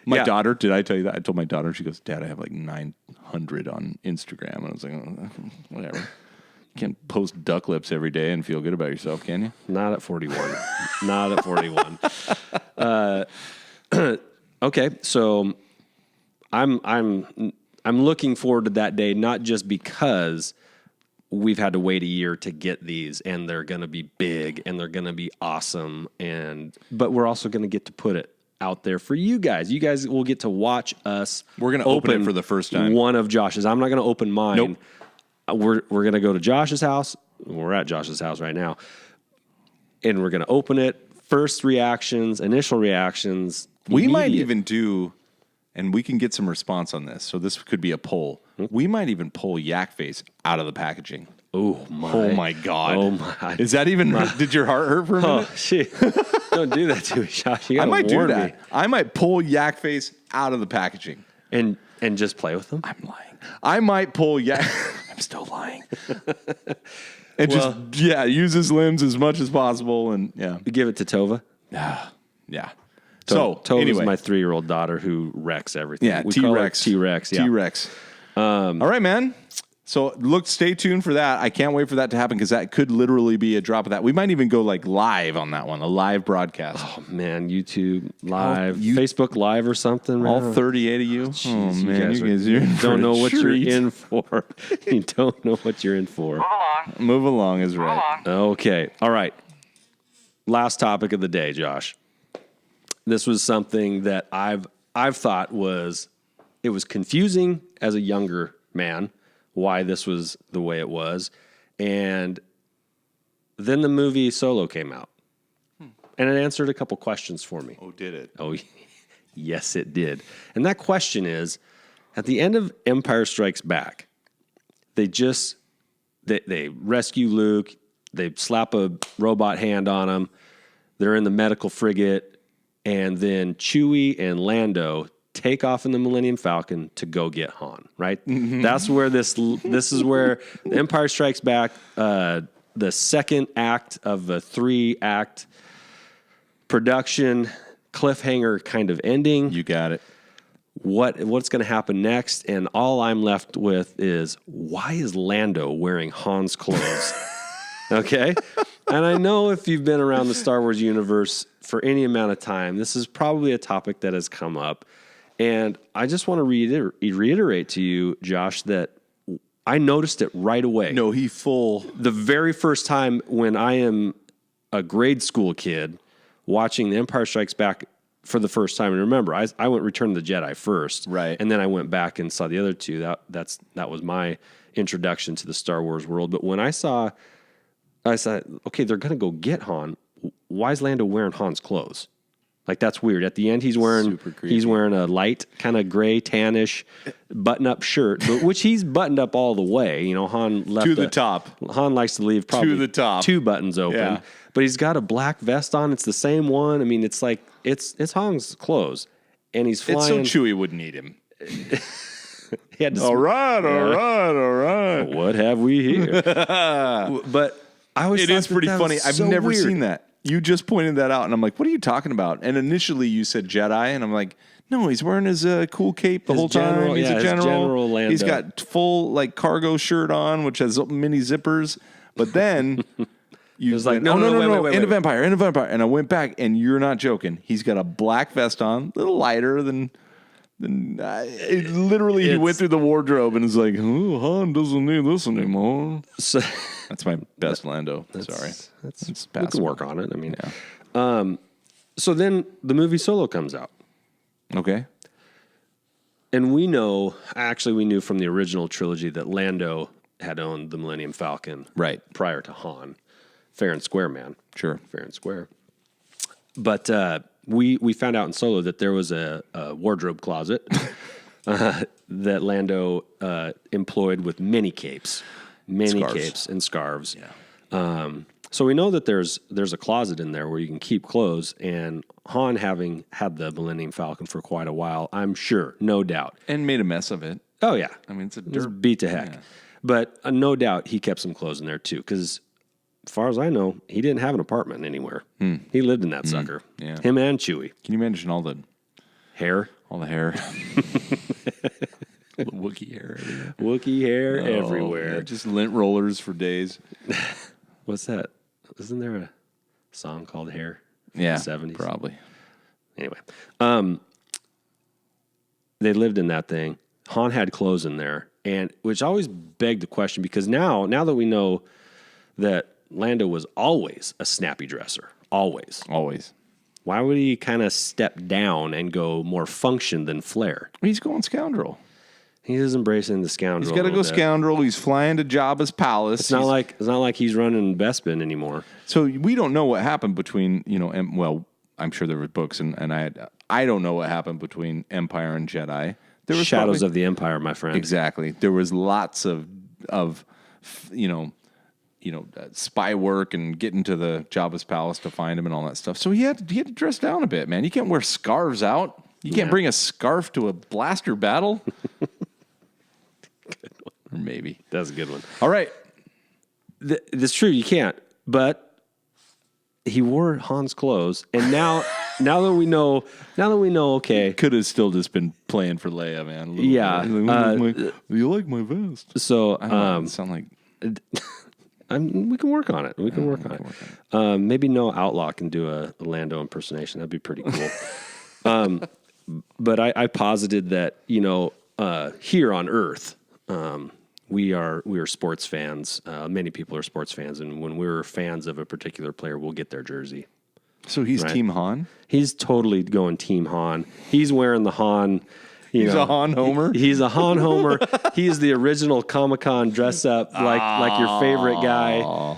My daughter, did I tell you that? I told my daughter, she goes, Dad, I have like 900 on Instagram. And I was like, oh, whatever. You can't post duck lips every day and feel good about yourself, can you? Not at 41. Not at 41. Okay, so I'm looking forward to that day, not just because we've had to wait a year to get these, and they're going to be big and they're going to be awesome, but we're also going to get to put it out there for you guys. You guys will get to watch us. We're going to open it for the first time. One of Josh's. I'm not going to open mine. Nope. We're going to go to Josh's house. We're at Josh's house right now, and we're going to open it. First reactions, initial reactions. We might even do, and we can get some response on this. So this could be a poll. We might even pull Yak Face out of the packaging. Oh my God. Oh my. Is that even, did your heart hurt for a minute? Oh, shit. Don't do that to me, Josh. I might do that. I might pull Yak Face out of the packaging. And just play with them? I'm lying. I might pull Yak. I'm still lying. And use his limbs as much as possible. And give it to Tova. Yeah. Tova's anyway. my 3-year-old daughter who wrecks everything. Yeah, we call her T-Rex. T-Rex. Yeah. T-Rex. All right, man. So stay tuned for that. I can't wait for that to happen because that could literally be a drop of that. We might even go like live on that one, a live broadcast. Oh, man. YouTube live, Facebook live or something. Man. All 38 of you. Jeez, man. You guys don't know what you're in for. You don't know what you're in for. Move along is right. Okay. All right. Last topic of the day, Josh. This was something that I've thought it was confusing as a younger man why this was the way it was. And then the movie Solo came out. And it answered a couple questions for me. Oh, did it? Oh, yes, it did. And that question is, at the end of Empire Strikes Back, they rescue Luke, they slap a robot hand on him, they're in the medical frigate, and then Chewie and Lando take off in the Millennium Falcon to go get Han, right? Mm-hmm. That's where this is where The Empire Strikes Back, the second act of a 3-act production cliffhanger kind of ending. You got it. What's going to happen next? And all I'm left with is, why is Lando wearing Han's clothes? Okay? And I know if you've been around the Star Wars universe for any amount of time, this is probably a topic that has come up. And I just want to reiterate to you, Josh, that I noticed it right away. No, the very first time when I am a grade school kid watching The Empire Strikes Back for the first time. And remember, I went Return of the Jedi first. Right. And then I went back and saw the other two. That was my introduction to the Star Wars world. But when I said, okay, they're going to go get Han. Why is Lando wearing Han's clothes? Like, that's weird. At the end, he's wearing a light, kind of gray, tannish, button-up shirt, which he's buttoned up all the way. You know, Han left to the top. Han likes to leave probably to the top. 2 buttons open. Yeah. But he's got a black vest on. It's the same one. I mean, it's like it's Han's clothes, and he's flying. It's so Chewie wouldn't need him. He had to all right. What have we here? But I always thought is pretty funny. I've never weird. seen that. You just pointed that out, and I'm like, what are you talking about? And initially you said Jedi, and I'm like, no, he's wearing his cool cape the whole time. He's a general. Lando. He's got full like cargo shirt on, which has mini zippers. But then you was like, no, wait. End of Empire. And I went back, and you're not joking. He's got a black vest on, a little lighter than literally he went through the wardrobe and is like, oh, Han doesn't need this anymore. So that's my best Lando. Sorry. We can work on it. I mean, so then the movie Solo comes out. Okay. And we knew from the original trilogy that Lando had owned the Millennium Falcon prior to Han. Fair and square, man. Sure. Fair and square. But we found out in Solo that there was a wardrobe closet that Lando employed with many capes and scarves. Yeah. So we know that there's a closet in there where you can keep clothes, and Han, having had the Millennium Falcon for quite a while, I'm sure, no doubt. And made a mess of it. Oh, yeah. I mean, it was beat to heck. Yeah. But no doubt he kept some clothes in there, too, because as far as I know, he didn't have an apartment anywhere. He lived in that sucker. Yeah. Him and Chewie. Can you imagine all the Hair. All the hair. The Wookiee hair everywhere. Wookiee hair everywhere. Yeah, just lint rollers for days. What's that? Isn't there a song called Hair? Yeah, 70s? probably. Anyway, they lived in that thing. Han had clothes in there, and which always begged the question, because now that we know that Lando was always a snappy dresser, always. Why would he kind of step down and go more function than flair? He's going scoundrel. He is embracing the scoundrel. He's got to go scoundrel. He's flying to Jabba's palace. It's not like he's running Bespin anymore. So we don't know what happened between, well, I'm sure there were books, and I don't know what happened between Empire and Jedi. There was Shadows of the Empire, my friend. Exactly. There was lots of spy work and getting to the Jabba's palace to find him and all that stuff. So he had to dress down a bit, man. You can't wear scarves out. You can't bring a scarf to a blaster battle. Good one. Or maybe. That's a good one. All right. That's true. You can't. But he wore Han's clothes, and now that we know, okay, Could have still just been playing for Leia, man. Yeah. You like my vest? So sound like. we can work on it. Maybe no Outlaw can do a Lando impersonation. That'd be pretty cool. But I posited that here on Earth, we are sports fans. Many people are sports fans, and when we're fans of a particular player, we'll get their jersey. So he's Team Han? He's totally going Team Han. He's wearing the Han. He's a Han homer? He's a Han homer. He's the original Comic-Con dress up like your favorite guy.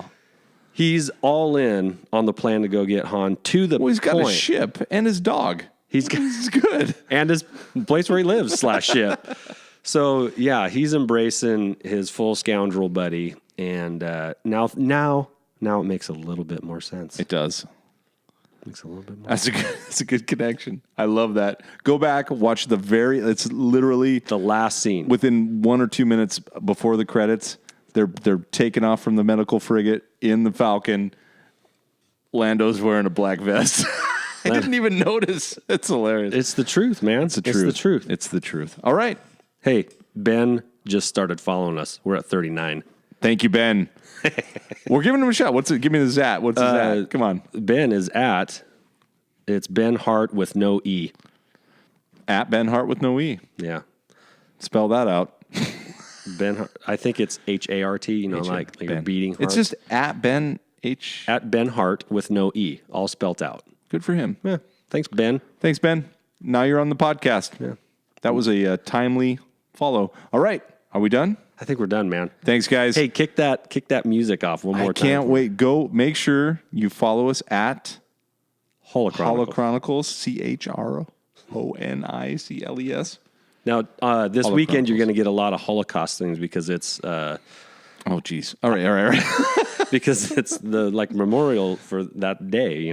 He's all in on the plan to go get Han to the point. Well, he's got a ship and his dog. He's good. And his place where he lives / ship. So, yeah, he's embracing his full scoundrel buddy. And now it makes a little bit more sense. It does. Makes a little bit more. That's a good connection. I love that. Go back, watch it's literally the last scene. Within 1 or 2 minutes before the credits, they're taking off from the medical frigate in the Falcon. Lando's wearing a black vest. I didn't even notice. It's hilarious. It's the truth, man. It's the truth. It's the truth. All right. Hey, Ben just started following us. We're at 39. Thank you, Ben. We're giving him a shot. Give me the Zat. What's his Zat? Come on. Ben is it's Ben Hart with no E. At Ben Hart with no E. Yeah. Spell that out. Ben Hart. I think it's Hart, like you're beating heart. It's just at Ben H. At Ben Hart with no E, all spelt out. Good for him. Yeah. Thanks, Ben. Thanks, Ben. Now you're on the podcast. Yeah. That was a timely follow. All right. Are we done? I think we're done, man. Thanks, guys. Hey, kick that music off one more time. I can't wait. Go make sure you follow us at Holochronicles. Holochronicles. Now, this weekend you're going to get a lot of Holocaust things because it's oh, geez. All right. because it's the memorial for that day,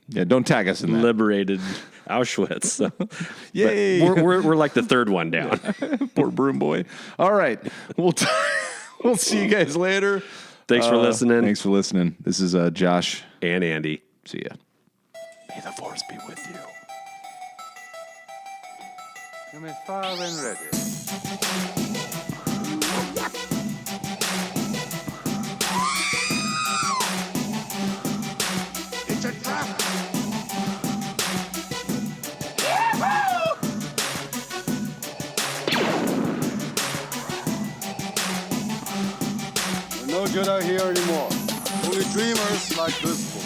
Yeah, don't tag us in that. Liberated Auschwitz. So. Yay! We're like the third one down. Poor broom boy. All right, we'll see you guys later. Thanks for listening. Thanks for listening. This is Josh and Andy. See ya. May the force be with you. Come in far and ready. It's a trap! No Jedi here anymore. Only dreamers like this one.